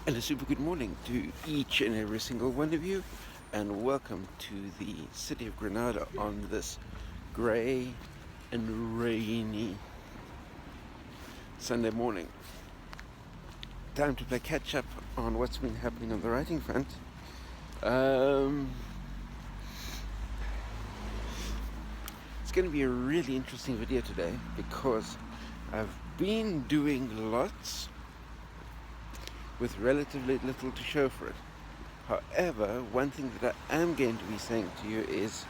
And a super good morning to each and every single one of you, and welcome to the city of Granada on this grey and rainy Sunday morning. Time to play catch up on what's been happening on the writing front. It's going to be a really interesting video today because I've been doing lots with relatively little to show for it. However, one thing that I am going to be saying to you is,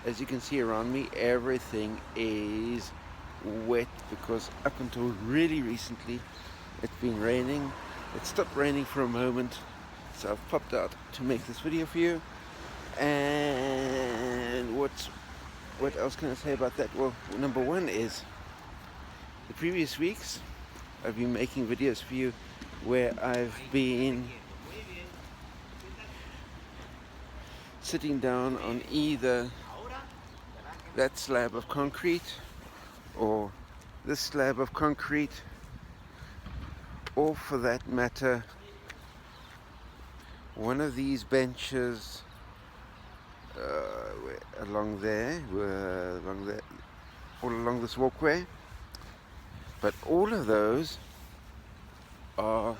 as you can see around me, everything is wet because up until really recently it's been raining. It stopped raining for a moment, so I've popped out to make this video for you. And what else can I say about that? Well, number one is the previous weeks I've been making videos for you where I've been sitting down on either that slab of concrete or this slab of concrete, or for that matter one of these benches along there, all along this walkway. But all of those are,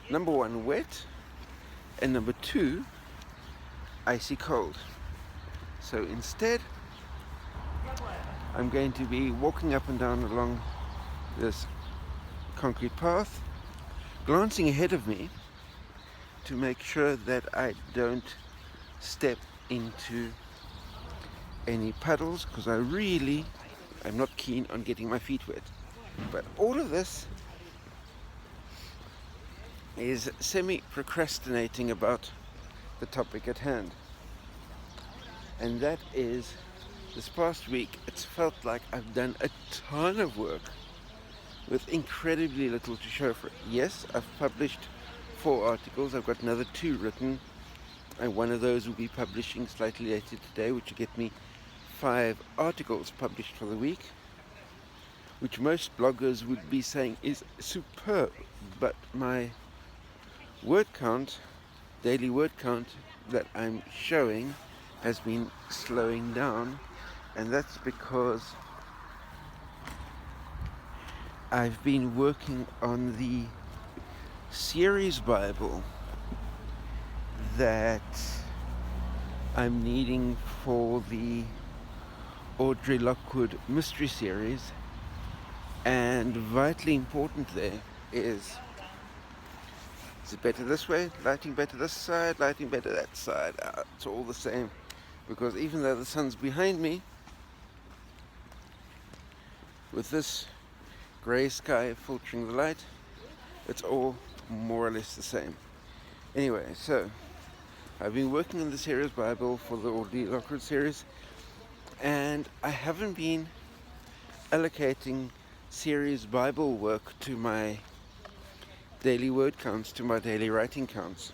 number one, wet, and number two, icy cold. So instead, I'm going to be walking up and down along this concrete path, glancing ahead of me to make sure that I don't step into any puddles, because I'm not keen on getting my feet wet. But all of this is semi-procrastinating about the topic at hand. And that is, this past week, it's felt like I've done a ton of work with incredibly little to show for it. Yes, I've published 4 articles. I've got another 2 written, and one of those will be publishing slightly later today, which will get me 5 articles published for the week, which most bloggers would be saying is superb. But my word count, daily word count that I'm showing has been slowing down, and that's because I've been working on the series Bible that I'm needing for the Audrey Lockwood mystery series. And vitally important there is it better this way, lighting better this side, lighting better that side? It's all the same, because even though the sun's behind me, with this grey sky filtering the light, it's all more or less the same. Anyway, so I've been working on the series Bible for the Audrey Lockwood series, and I haven't been allocating series Bible work to my daily word counts, to my daily writing counts,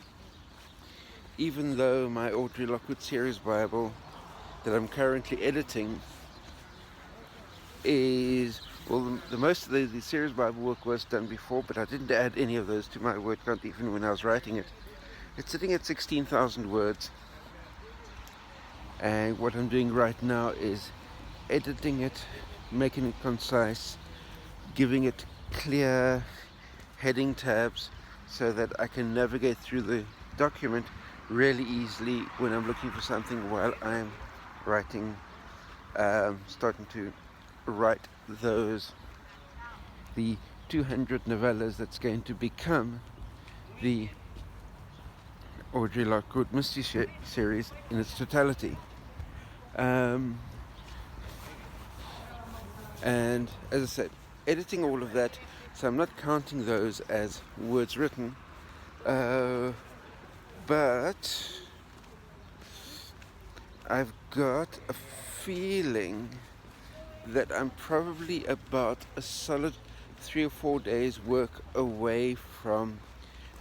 even though my Audrey Lockwood series Bible that I'm currently editing is, well, the most of the series Bible work was done before, but I didn't add any of those to my word count even when I was writing it. It's sitting at 16,000 words, and what I'm doing right now is editing it, making it concise, giving it clear heading tabs so that I can navigate through the document really easily when I'm looking for something while I'm writing, starting to write the 200 novellas that's going to become the Audrey Lockwood mystery series in its totality. And as I said, editing all of that, so I'm not counting those as words written, but I've got a feeling that I'm probably about a solid 3 or 4 days work away from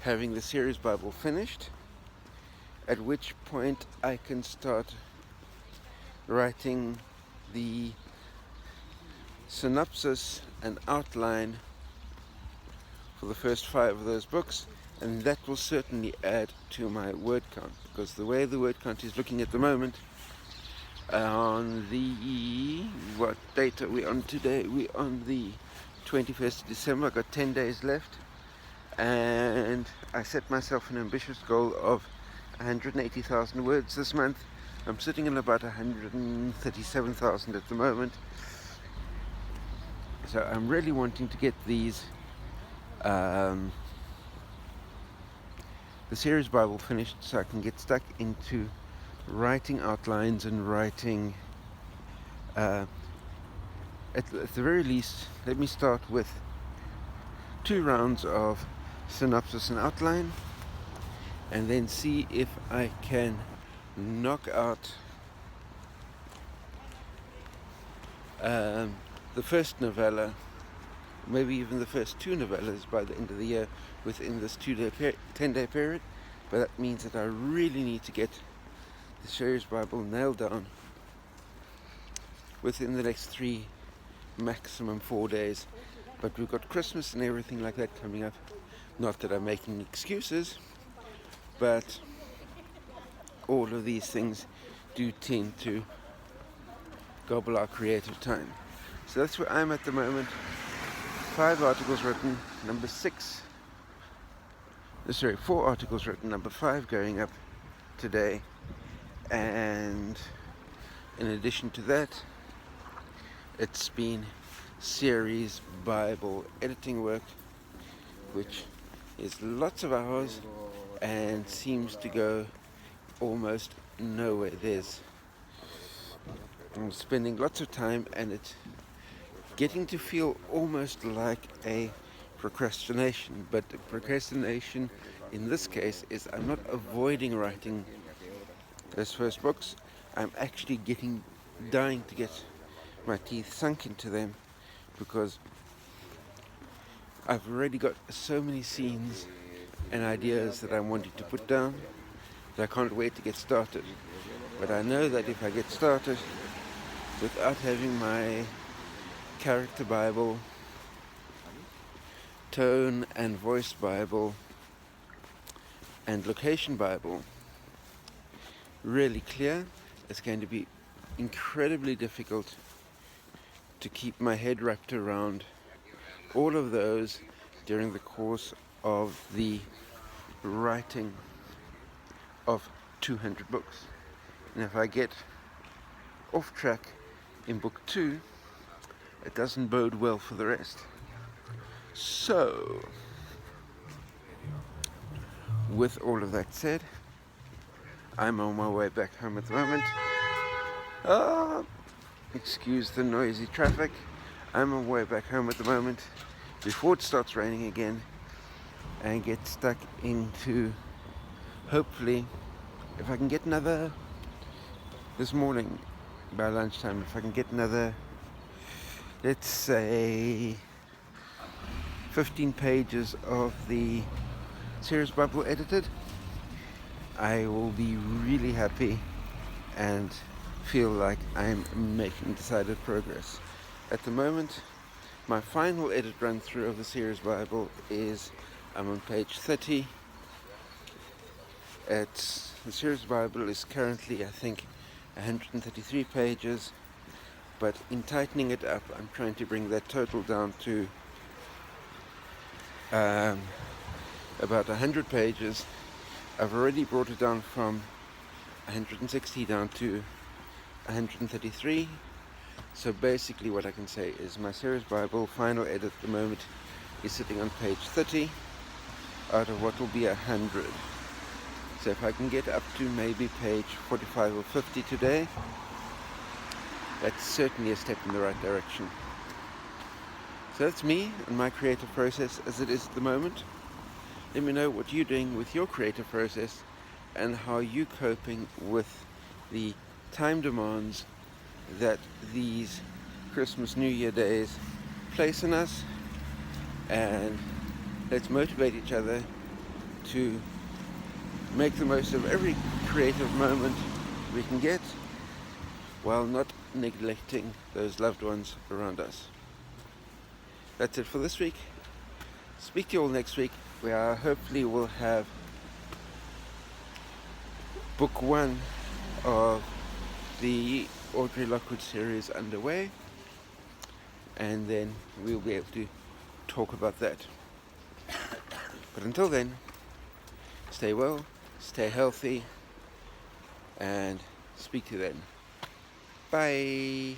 having the series Bible finished, at which point I can start writing the synopsis and outline for the first 5 of those books, and that will certainly add to my word count, because the way the word count is looking at the moment, on the, what date are we on today? We're on the 21st of December. I've got 10 days left, and I set myself an ambitious goal of 180,000 words this month. I'm sitting in about 137,000 at the moment. So I'm really wanting to get these, the series Bible finished, so I can get stuck into writing outlines and writing, at the very least, let me start with 2 rounds of synopsis and outline, and then see if I can knock out the first novella, maybe even the first 2 novellas by the end of the year within this 10-day period. But that means that I really need to get the series Bible nailed down within the next 3, maximum 4 days. But we've got Christmas and everything like that coming up. Not that I'm making excuses, but all of these things do tend to gobble our creative time. So that's where I'm at the moment. 5 articles written, 4 articles written, number 5 going up today. And in addition to that, it's been series Bible editing work, which is lots of hours and seems to go almost nowhere. I'm spending lots of time, and it's getting to feel almost like a procrastination. But the procrastination in this case is I'm not avoiding writing those first books. I'm actually dying to get my teeth sunk into them, because I've already got so many scenes and ideas that I'm wanting to put down that I can't wait to get started. But I know that if I get started without having my character Bible, tone and voice Bible, and location Bible really clear, it's going to be incredibly difficult to keep my head wrapped around all of those during the course of the writing of 200 books. And if I get off track in book 2, it doesn't bode well for the rest. So, with all of that said, I'm on my way back home at the moment. Excuse the noisy traffic. I'm on my way back home at the moment before it starts raining again, and get stuck into, hopefully, if I can get another, this morning by lunchtime, if I can get another, let's say 15 pages of the series Bible edited, I will be really happy and feel like I'm making decided progress. At the moment, my final edit run through of the series Bible is, I'm on page 30. The series Bible is currently, I think, 133 pages, but in tightening it up, I'm trying to bring that total down to about 100 pages. I've already brought it down from 160 down to 133. So basically what I can say is my series Bible final edit at the moment is sitting on page 30 out of what will be 100. So if I can get up to maybe page 45 or 50 today, that's certainly a step in the right direction. So that's me and my creative process as it is at the moment. Let me know what you're doing with your creative process and how you're coping with the time demands that these Christmas New Year days place on us, and let's motivate each other to make the most of every creative moment we can get while not neglecting those loved ones around us. That's it for this week. speak to you all next week, where hopefully we'll have book 1 of the Audrey Lockwood series underway, and then we'll be able to talk about that. But until then, stay well, stay healthy, and speak to you then. Bye.